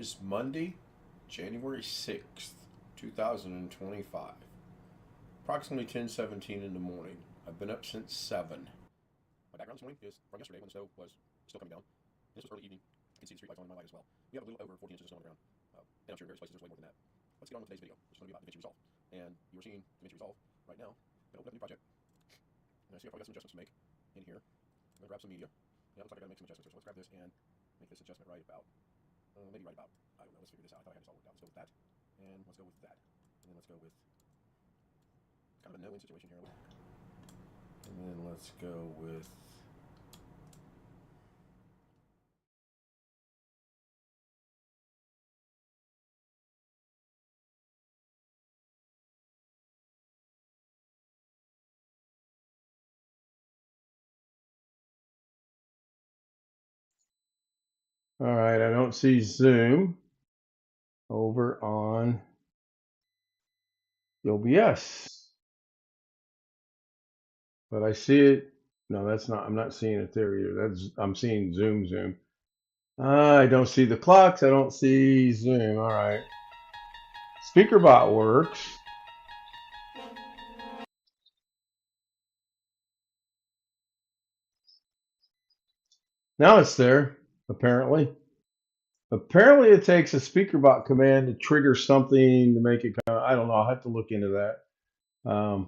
is Monday, January 6th, 2025. Approximately 10:17 in the morning. I've been up since 7. My background this morning is from yesterday when the snow was still coming down. This was early evening. I can see the streetlights on in my light as well. We have a little over 14 inches of snow on the ground. And I'm sure in various places there's way more than that. Let's get on with today's video, which is going to be about DaVinci Resolve. And you are seeing DaVinci Resolve right now. I'm going to open up a new project. And I see I've probably got some adjustments to make in here. I'm going to grab some media. Yeah, it looks like I got to make some adjustments here. So let's grab this and make this adjustment right about, maybe right about, I don't know, let's figure this out. I thought I had this all worked out. Let's go with that. And let's go with that. And then let's go with kind of a no-win situation here. And then let's go with all right, I don't see Zoom over on OBS, but I see it. No, that's not. I'm not seeing it there either. I'm seeing Zoom. I don't see the clocks. I don't see Zoom. All right. SpeakerBot works. Now it's there, apparently. Apparently it takes a SpeakerBot command to trigger something to make it come. I don't know. I'll have to look into that.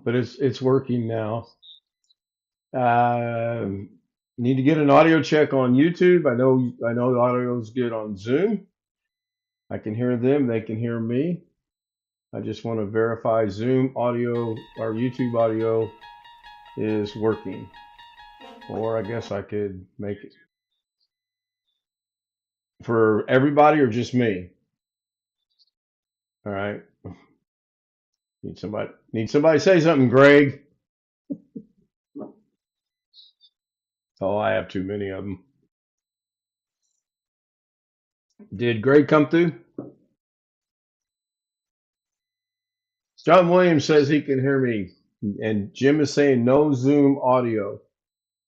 But it's working now. Need to get an audio check on YouTube. I know the audio is good on Zoom. I can hear them. They can hear me. I just want to verify Zoom audio or YouTube audio is working. Or I guess I could make it for everybody or just me. All right. Need somebody to say something, Greg. Oh, I have too many of them. Did Greg come through? John Williams says he can hear me. And Jim is saying no Zoom audio.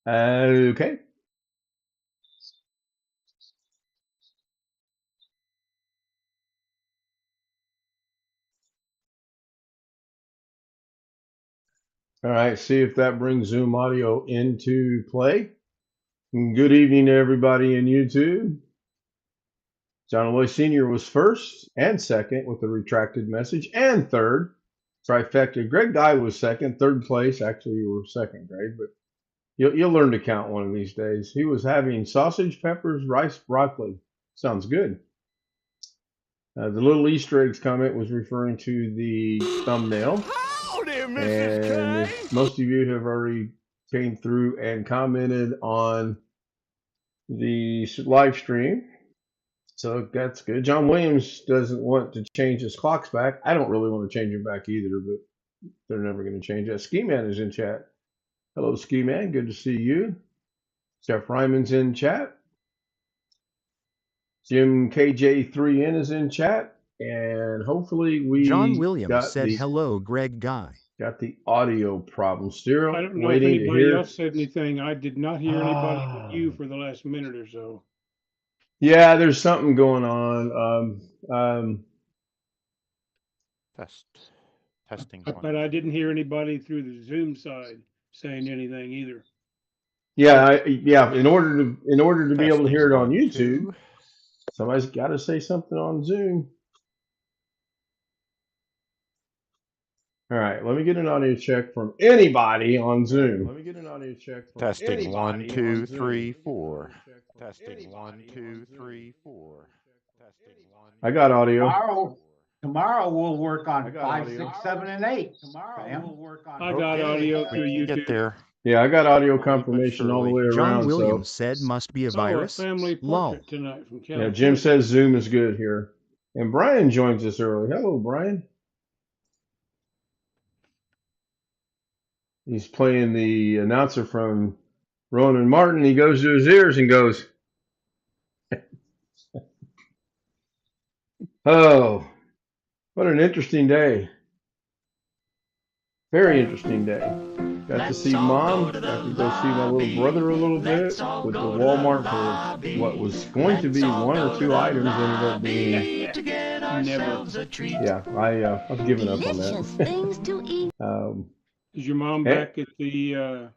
Okay. All right, see if that brings Zoom audio into play. Good evening to everybody in YouTube. John Loy Sr. was first and second with a retracted message, and third. Trifecta. Greg Guy was second, third place. Actually, you were second, Greg, but you'll learn to count one of these days. He was having sausage, peppers, rice, broccoli. Sounds good. The little Easter eggs comment was referring to the thumbnail. Howdy, Mrs. And K. most of you have already came through and commented on the live stream. So that's good. John Williams doesn't want to change his clocks back. I don't really want to change them back either, but they're never going to change that. Ski Man is in chat. Hello, Ski Man. Good to see you. Jeff Ryman's in chat. Jim KJ3N is in chat. And hopefully we John Williams got said hello, Greg Guy. Got the audio problem. Still I don't know waiting if anybody to hear. else said anything. I did not hear anybody but you for the last minute or so. Yeah, there's something going on. Testing. But I didn't hear anybody through the Zoom side saying anything either. Yeah, In order to be able to hear it on 1, YouTube, 2. somebody's got to say something on Zoom. All right, let me get an audio check from anybody on Zoom. Let me get an audio check from Testing 1, anybody 2, on 3, Zoom. 4. Testing 1, 2, 3, 4. Testing 1. I got audio. Tomorrow we'll work on I got 5, audio. 6, 7, and 8. I got audio through YouTube. Get there. Yeah, I got audio Slowly but confirmation all the way surely. around. John Williams said must be a virus. Oh, a family Lol. portrait tonight from So, California. yeah, Jim says Zoom is good here. And Brian joins us early. Hello, Brian. He's playing the announcer from Ronan Martin. He goes to his ears and goes, oh, what an interesting day. Very interesting day. Got to see Mom. Got to go see my little brother a little bit. With the Walmart for what was going to be one or two items ended up being. Never. Yeah, I've given up on that. Is your mom eh, back at the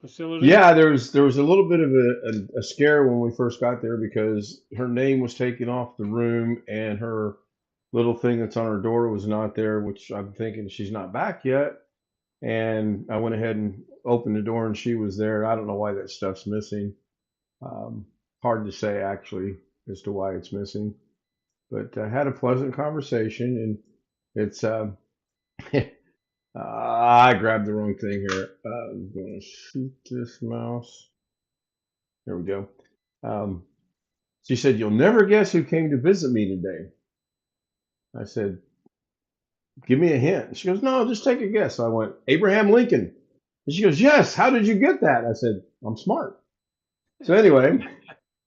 facility? yeah, there was a little bit of a scare when we first got there because her name was taken off the room and her little thing that's on her door was not there, which I'm thinking she's not back yet. And I went ahead and opened the door and she was there. I don't know why that stuff's missing. Um, Hard to say actually as to why it's missing, but I had a pleasant conversation and it's I grabbed the wrong thing here. I'm gonna shoot this mouse. There we go. Um, she said, "You'll never guess who came to visit me today." I said, "Give me a hint." She goes, "No, just take a guess." So I went, "Abraham Lincoln." And she goes, "Yes. How did you get that?" I said, "I'm smart." So anyway,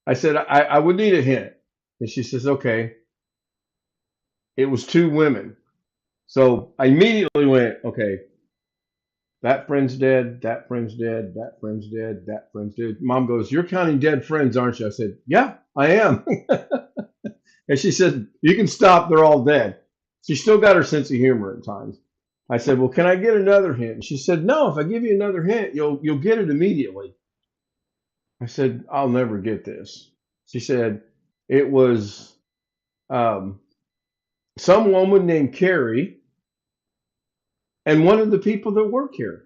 I said, I would need a hint. And she says, "Okay." It was two women. So I immediately went, "Okay, that friend's dead, that friend's dead, that friend's dead, that friend's dead." Mom goes, "You're counting dead friends, aren't you?" I said, "Yeah, I am." And she said, "You can stop, they're all dead." She still got her sense of humor at times. I said, "Well, can I get another hint?" And she said, "No, if I give you another hint, you'll get it immediately." I said, "I'll never get this." She said, "It was um, some woman named Carrie and one of the people that work here."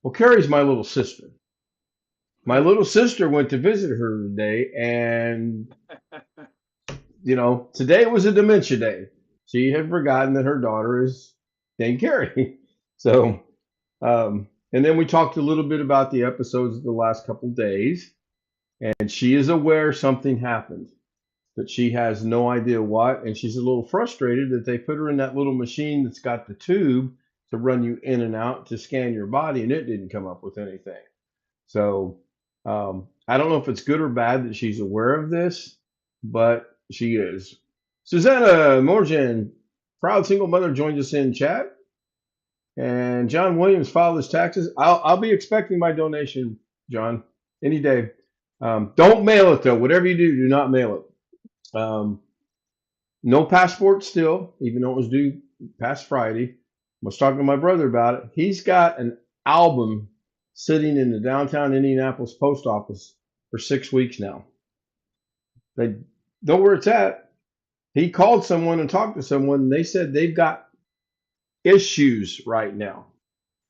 Well, Carrie's my little sister. My little sister went to visit her today, and today was a dementia day. She had forgotten that her daughter is named Carrie. So, and then we talked a little bit about the episodes of the last couple of days, and she is aware something happened, but she has no idea what, and she's a little frustrated that they put her in that little machine that's got the tube to run you in and out to scan your body, and it didn't come up with anything. So I don't know if it's good or bad that she's aware of this, but she is. Susanna Morgan, proud single mother, joins us in chat. And John Williams filed his taxes. I'll be expecting my donation, John, any day. Don't mail it though. Whatever you do, do not mail it. No passport still, even though it was due past Friday. I was talking to my brother about it. He's got an album sitting in the downtown Indianapolis post office for 6 weeks now. They know where it's at. He called someone and talked to someone, and they said they've got issues right now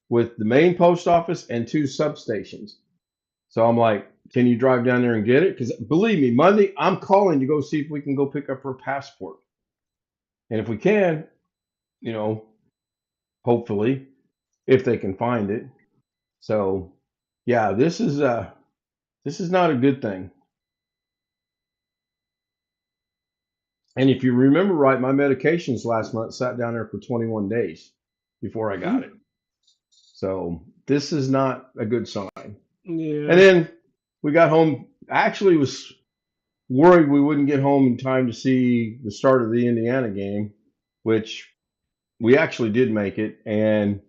with the main post office and two substations. So I'm like, can you drive down there and get it? Because believe me, Monday, I'm calling to go see if we can go pick up her passport. And if we can, hopefully, if they can find it. So yeah, this is not a good thing. And if you remember right, my medications last month sat down there for 21 days before I got it. So this is not a good sign. Yeah. And then we got home. I actually was worried we wouldn't get home in time to see the start of the Indiana game, which we actually did make it. And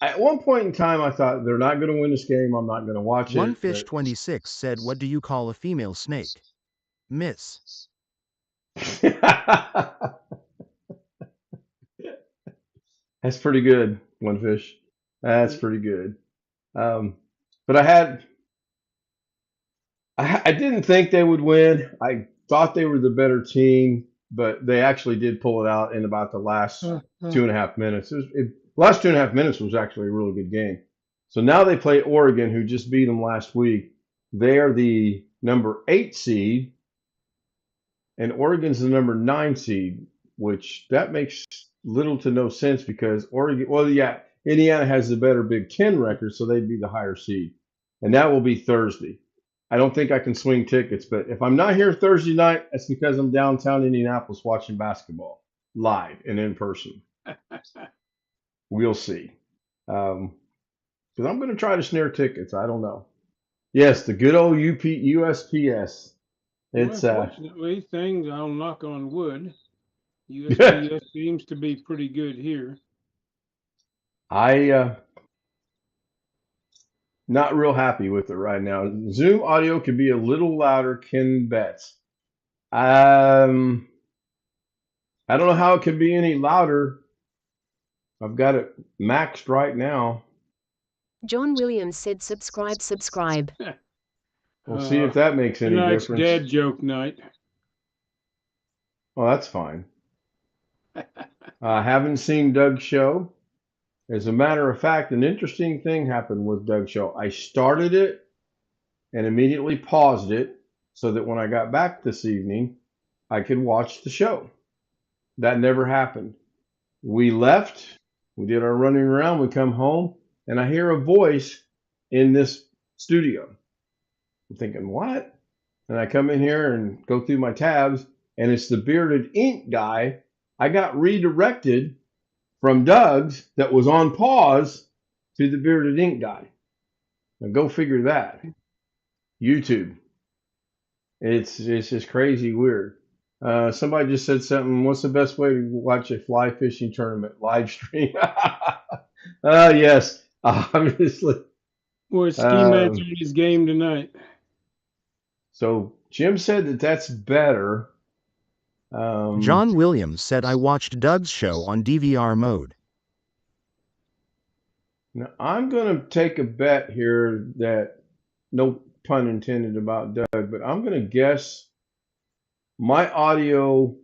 at one point in time, I thought they're not going to win this game. I'm not going to watch it. One Fish 26 said, "What do you call a female snake?" Miss. That's pretty good, One Fish. That's pretty good. But I didn't think they would win. I thought they were the better team, but they actually did pull it out in about the last 2.5 minutes. The last 2.5 minutes was actually a really good game. So now they play Oregon, who just beat them last week. They are the number 8 seed, and Oregon's the number 9 seed, which that makes little to no sense because Oregon, well, yeah, Indiana has the better Big Ten record, so they'd be the higher seed. And that will be Thursday. I don't think I can swing tickets, but if I'm not here Thursday night, that's because I'm downtown Indianapolis watching basketball live and in person. We'll see. Because I'm going to try to snare tickets. I don't know. Yes, the good old USPS. It's Fortunately, things, I'll knock on wood. USPS seems to be pretty good here. I Not real happy with it right now. Zoom audio could be a little louder, Ken bets. I don't know how it could be any louder. I've got it maxed right now. John Williams said subscribe. We'll see if that makes any Tonight's difference. dad joke night. Well, that's fine. I haven't seen Doug's show. As a matter of fact, an interesting thing happened with Doug's show. I started it and immediately paused it so that when I got back this evening, I could watch the show. That never happened. We left, we did our running around, we come home, and I hear a voice in this studio. I'm thinking, what? And I come in here and go through my tabs, and it's the Bearded Ink guy. I got redirected from Doug's that was on pause to the Bearded Ink guy. Now go figure that. YouTube. It's just crazy weird. Somebody just said something. What's the best way to watch a fly fishing tournament live stream? Yes, obviously. Boy, Ski Matt's on his game tonight. So Jim said that that's better. John Williams said I watched Doug's show on DVR mode. Now I'm going to take a bet here that, no pun intended about Doug, but I'm going to guess my audio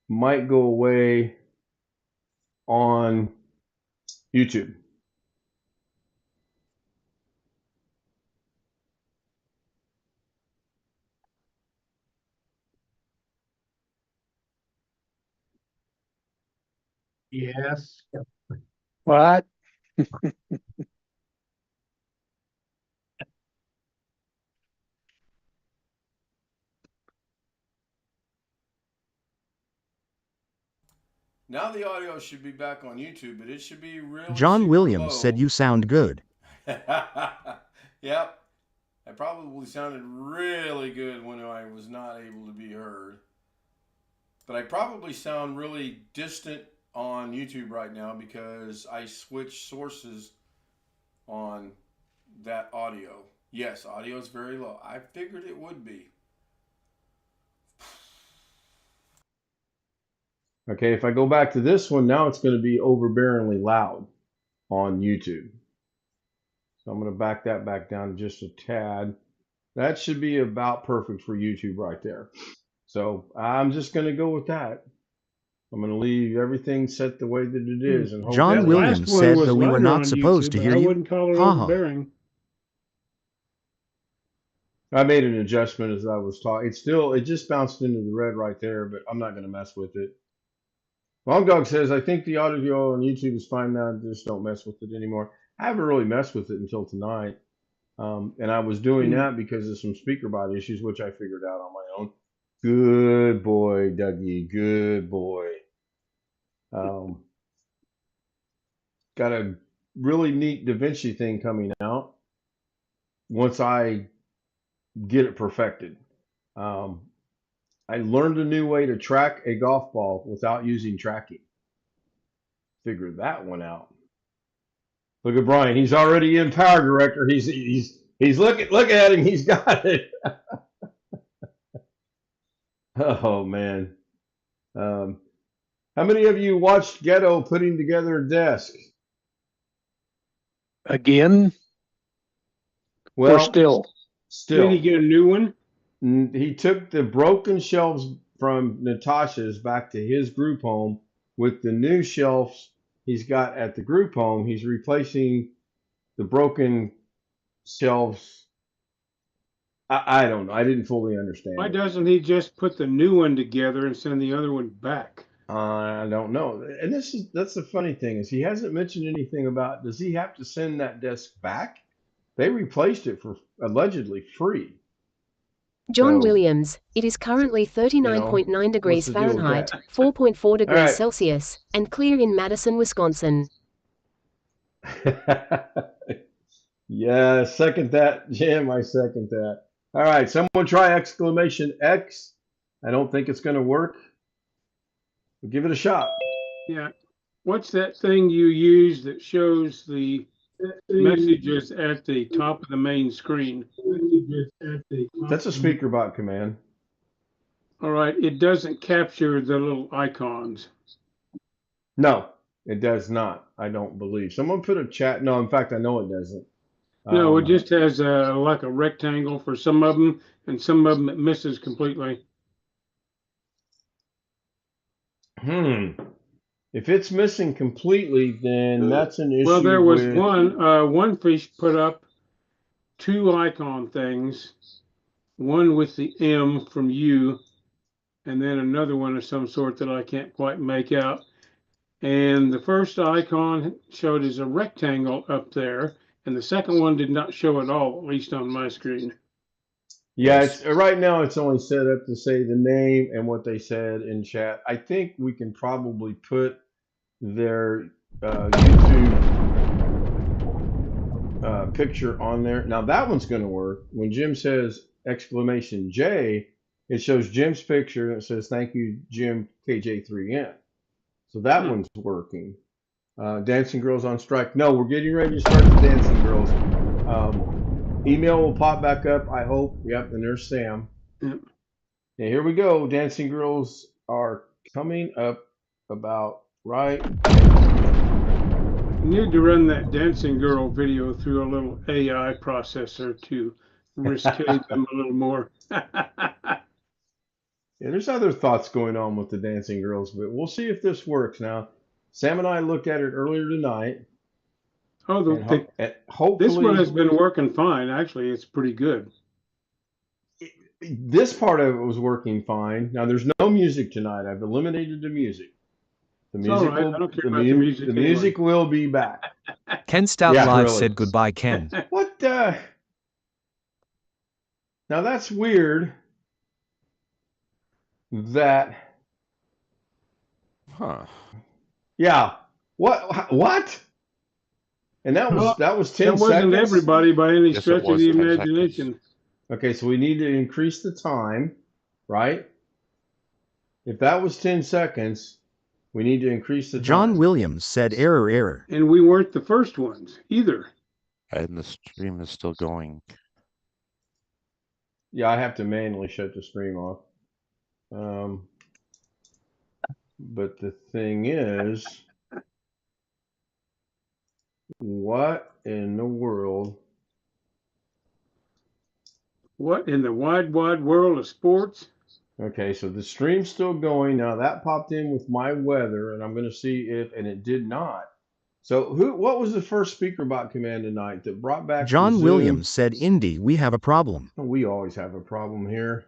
might go away on YouTube. Yes. What? Now the audio should be back on YouTube, but it should be really John super Williams low. said you sound good. Yep. I probably sounded really good when I was not able to be heard. But I probably sound really distant on YouTube right now because I switched sources on that audio. Yes, audio is very low. I figured it would be. Okay, if I go back to this one, now it's going to be overbearingly loud on YouTube. So I'm going to back that back down just a tad. That should be about perfect for YouTube right there. So I'm just going to go with that. I'm going to leave everything set the way that it is. And hope John That that Williams last one said was that we were louder not on supposed YouTube, to but hear I you. wouldn't call it Ha ha. overbearing. I made an adjustment as I was talking. It just bounced into the red right there, but I'm not going to mess with it. Long Dog says, I think the audio on YouTube is fine now. Just don't mess with it anymore. I haven't really messed with it until tonight. And I was doing that because of some speaker body issues, which I figured out on my own. Good boy, Dougie. Good boy. Got a really neat Da Vinci thing coming out once I get it perfected. I learned a new way to track a golf ball without using tracking. Figured that one out. Look at Brian. He's already in Power Director. He's look at him. He's got it. Oh man. How many of you watched Ghetto putting together a desk? Again? Well, Or still? Did he get a new one? He took the broken shelves from Natasha's back to his group home with the new shelves he's got at the group home. He's replacing the broken shelves. I don't know. I didn't fully understand. Why doesn't he just put the new one together and send the other one back? I don't know. And that's the funny thing is he hasn't mentioned anything about, does he have to send that desk back? They replaced it for allegedly free. John So, Williams, it is currently 39.9 degrees what's the deal with Fahrenheit, that? 4.4 degrees right. Celsius, and clear in Madison, Wisconsin. Yeah, second that, Jim. I second that. All right, someone try exclamation X. I don't think it's going to work. Give it a shot. Yeah. What's that thing you use that shows the Messages at the top of the main screen. That's a speaker bot command. All right, it doesn't capture the little icons. No, it does not. I don't believe. Someone put a chat. No, in fact, I know it doesn't. No, it just has like a rectangle for some of them, and some of them it misses completely. If it's missing completely, then that's an issue. Well, there was with... one fish put up 2 icon things, one with the M from you, and then another one of some sort that I can't quite make out. And the first icon showed as a rectangle up there, and the second one did not show at all, at least on my screen. Yeah, it's right now it's only set up to say the name and what they said in chat. I think we can probably put their YouTube picture on there. Now that one's going to work. When Jim says exclamation J, it shows Jim's picture and it says thank you, Jim KJ3N. So that one's working. Dancing Girls on strike. No, we're getting ready to start the Dancing Girls. Email will pop back up, I hope. Yep, and there's Sam. Yep. And here we go. Dancing Girls are coming up about right. You need to run that dancing girl video through a little AI processor to risque them a little more. Yeah, there's other thoughts going on with the Dancing Girls, but we'll see if this works. Now, Sam and I looked at it earlier tonight. Oh, hopefully, this one has been working fine. Actually, it's pretty good. This part of it was working fine. Now, there's no music tonight. I've eliminated the music. The music, right. I don't care about the music. The music will be back. Ken Stout Live said goodbye, Ken. What? Now that's weird. That. Huh. Yeah. What? And that was 10 seconds. That wasn't everybody by any stretch of the imagination. Seconds. Okay, so we need to increase the time, right? If that was 10 seconds, we need to increase the time. John Williams said error. And we weren't the first ones either. And the stream is still going. Yeah, I have to manually shut the stream off. But the thing is, what in the world? What in the wide world of sports? Okay, so the stream's still going. Now that popped in with my weather, and I'm going to see if, and it did not. So what was the first speaker bot command tonight that brought back John Williams said, Indy, we have a problem. We always have a problem here.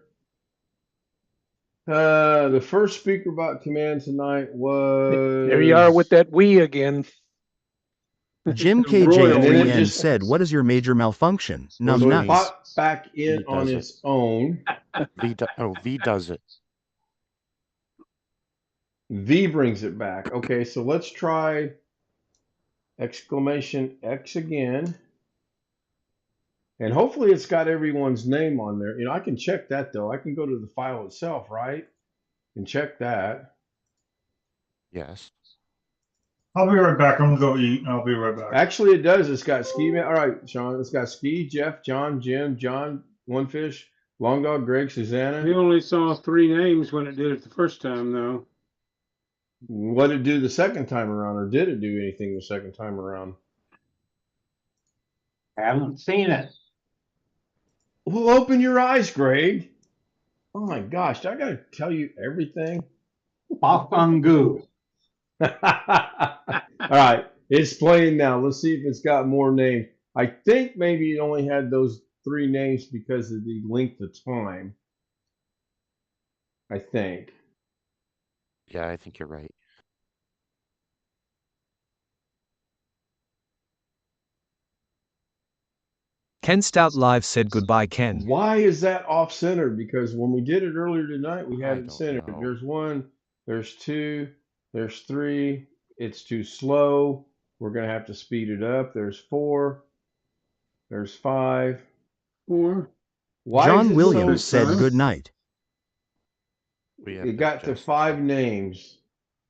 The first speaker bot command tonight was... There you are with that we again. Jim KJ3N said, what is your major malfunction? So it popped back in on its own. V does it. V brings it back. Okay, so let's try exclamation X again. And hopefully it's got everyone's name on there. You know, I can check that though. I can go to the file itself, right? And check that. Yes. I'll be right back. I'm going to go eat. I'll be right back. Actually, it does. It's got Ski. All right, Sean. It's got Ski, Jeff, John, Jim, John, One Fish, Long Dog, Greg, Susanna. We only saw 3 names when it did it the first time, though. What did it do the second time around, or did it do anything the second time around? Haven't seen it. Well, open your eyes, Greg. Oh my gosh, I got to tell you everything. Bafangu. All right, it's playing now. Let's see if it's got more names. I think maybe it only had those 3 names because of the length of time. I think. Yeah, I think you're right. Ken Stout Live said goodbye, Ken. Why is that off center? Because when we did it earlier tonight, we had it centered. There's 1, there's 2, there's 3. It's too slow. We're going to have to speed it up. There's 4. There's 5. 4. Why John Williams said good night. It got to 5 names.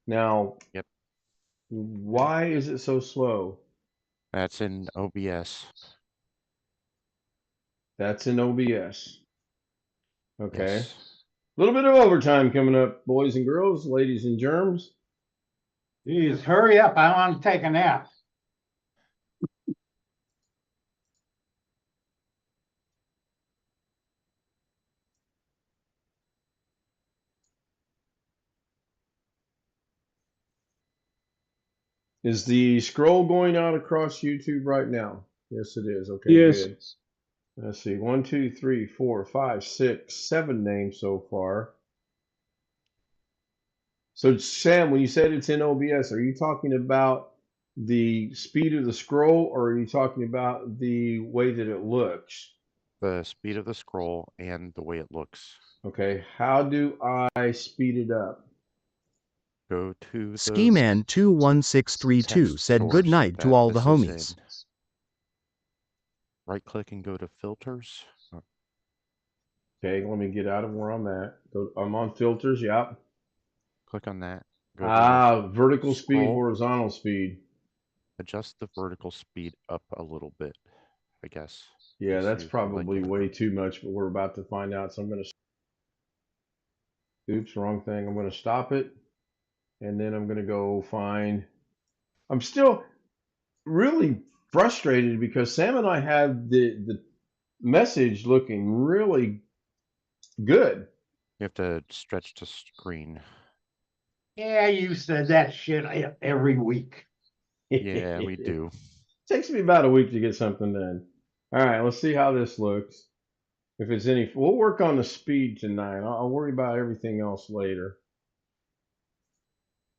Now, yep. Why is it so slow? That's in OBS. That's in OBS. Okay. Yes. A little bit of overtime coming up, boys and girls, ladies and germs. Jeez, hurry up. I want to take a nap. Is the scroll going out across YouTube right now? Yes, it is. Okay, Yes. good. Let's see. 1, 2, 3, 4, 5, 6, 7 names so far. So, Sam, when you said it's in OBS, are you talking about the speed of the scroll, or are you talking about the way that it looks? The speed of the scroll and the way it looks. Okay, how do I speed it up? Go to the Skiman 21632 text said good source night to that all the this is homies. in. Right click and go to filters. Okay, let me get out of where I'm at. I'm on filters, yep. Click on that. Go to Vertical speed, scroll. horizontal speed. Adjust the vertical speed up a little bit, I guess. Yeah, Just that's see if you like probably it or way not. too much, but we're about to find out. So I'm going to, oops, wrong thing. I'm going to stop it. And then I'm going to go find, I'm still really frustrated because Sam and I have the message looking really good. You have to stretch to screen. Yeah, you said that shit every week. Yeah, we do. Takes me about a week to get something done. All right, let's see how this looks. If it's any, we'll work on the speed tonight. I'll worry about everything else later.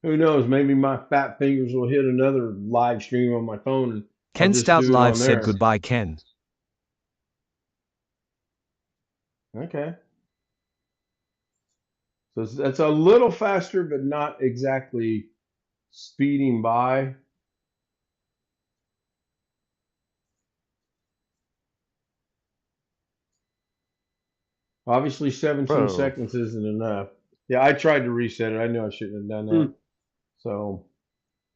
Who knows? Maybe my fat fingers will hit another live stream on my phone and I'll Ken just Stout do it Live on said there. goodbye, Ken. Okay. So that's a little faster, but not exactly speeding by. Obviously, 17 Whoa. seconds isn't enough. Yeah, I tried to reset it. I knew I shouldn't have done that. So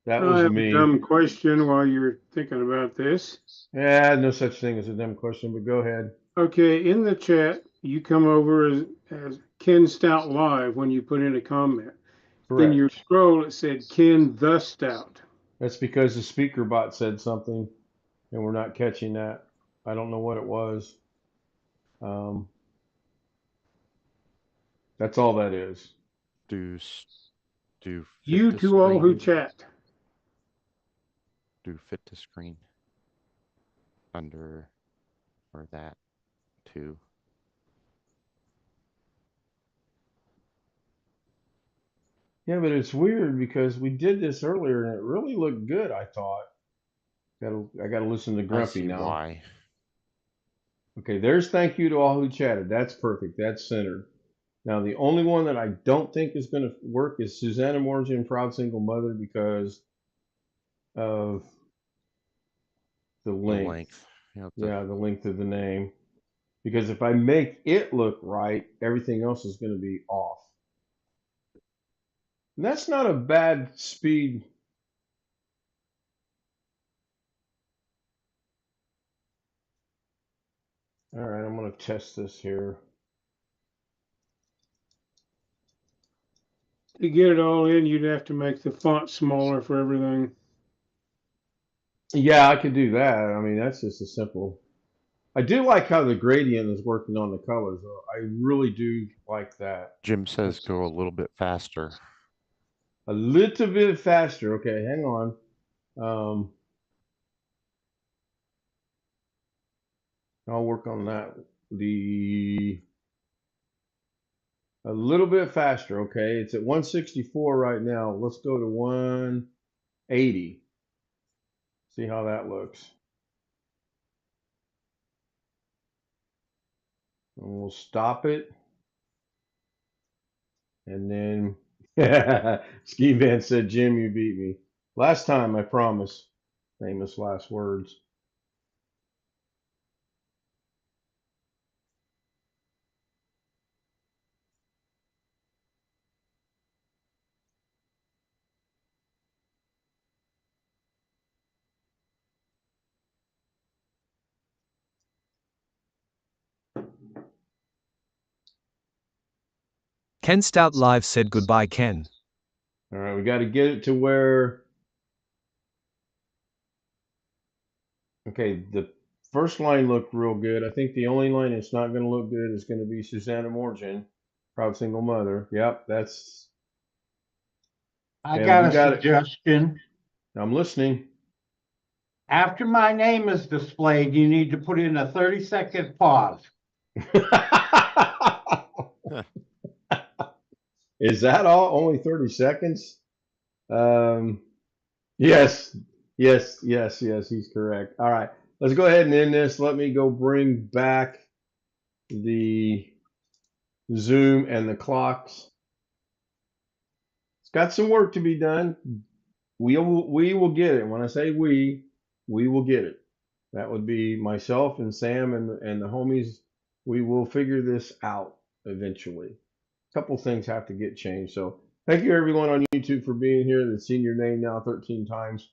that I was have a me. dumb question while you're thinking about this. Yeah, no such thing as a dumb question, but go ahead. Okay, in the chat, you come over as Ken Stout Live when you put in a comment. Correct. In your scroll, it said Ken the Stout. That's because the speaker bot said something and we're not catching that. I don't know what it was. That's all that is. Do You fit to to all who screen. chat. Do fit to screen. Under or that too. Yeah, but it's weird because we did this earlier and it really looked good, I thought. I gotta listen to I Grumpy see now. why. Okay, there's thank you to all who chatted. That's perfect. That's centered. Now the only one that I don't think is gonna work is Susanna Morgan, proud single mother, because of the The length. length. Yeah, the length of the name. Because if I make it look right, everything else is gonna be off. And that's not a bad speed. All right, I'm going to test this here. To get it all in, you'd have to make the font smaller for everything. Yeah, I could do that. I mean, that's just a simple. I do like how the gradient is working on the colors, though. I really do like that. Jim says go a little bit faster. A little bit faster. Okay, hang on. I'll work on that. A little bit faster. Okay, it's at 164 right now. Let's go to 180. See how that looks. And we'll stop it. And then Ski Van said, Jim, you beat me. Last time, I promise. Famous last words. Ken Stout Live said goodbye, Ken. All right, we got to get it to where. Okay, the first line looked real good. I think the only line that's not going to look good is going to be Susanna Morgan, proud single mother. Yep, that's. I got a suggestion. I'm listening. After my name is displayed, you need to put in a 30-second pause. Is that all? Only 30 seconds? Yes, he's correct. All right, let's go ahead and end this. Let me go bring back the Zoom and the clocks. It's got some work to be done. We will get it. When I say we will get it. That would be myself and Sam and the homies. We will figure this out eventually. A couple things have to get changed. So thank you everyone on YouTube for being here. That's seen your name now 13 times.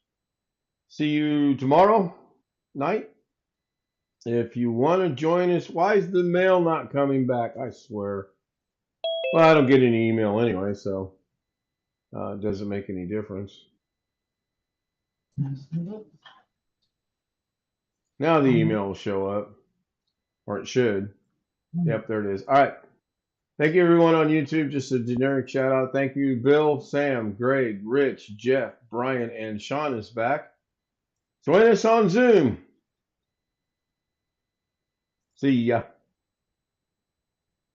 See you tomorrow night. If you want to join us, why is the mail not coming back? I swear. Well, I don't get any email anyway, so it doesn't make any difference. Now the email will show up, or it should. Yep, there it is. All right. Thank you, everyone on YouTube. Just a generic shout out. Thank you, Bill, Sam, Greg, Rich, Jeff, Brian, and Sean is back. Join us on Zoom. See ya.